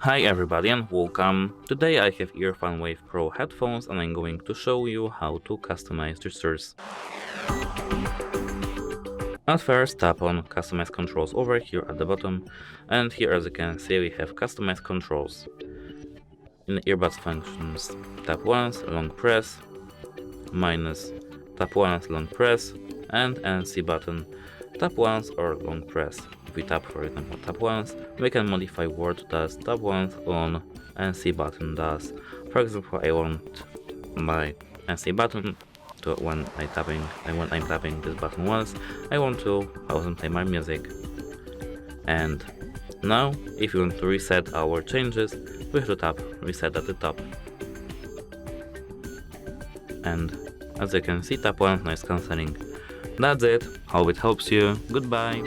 Hi everybody and welcome. Today I have EARFUN WavePro headphones and I'm going to show you how to customize the source. At first, tap on Customize Controls over here at the bottom, and here as you can see we have Customize Controls. In earbuds functions, tap once, long press, minus, tap once, long press, and NC button, tap once or long press. If we tap, for example, tap once, we can modify word does tap once on NC button does. For example, I want my NC button to when I'm tapping this button once, I want to play my music. And now, if you want to reset our changes, we have to tap reset at the top. And as you can see, tap once noise cancelling. That's it. Hope it helps you. Goodbye.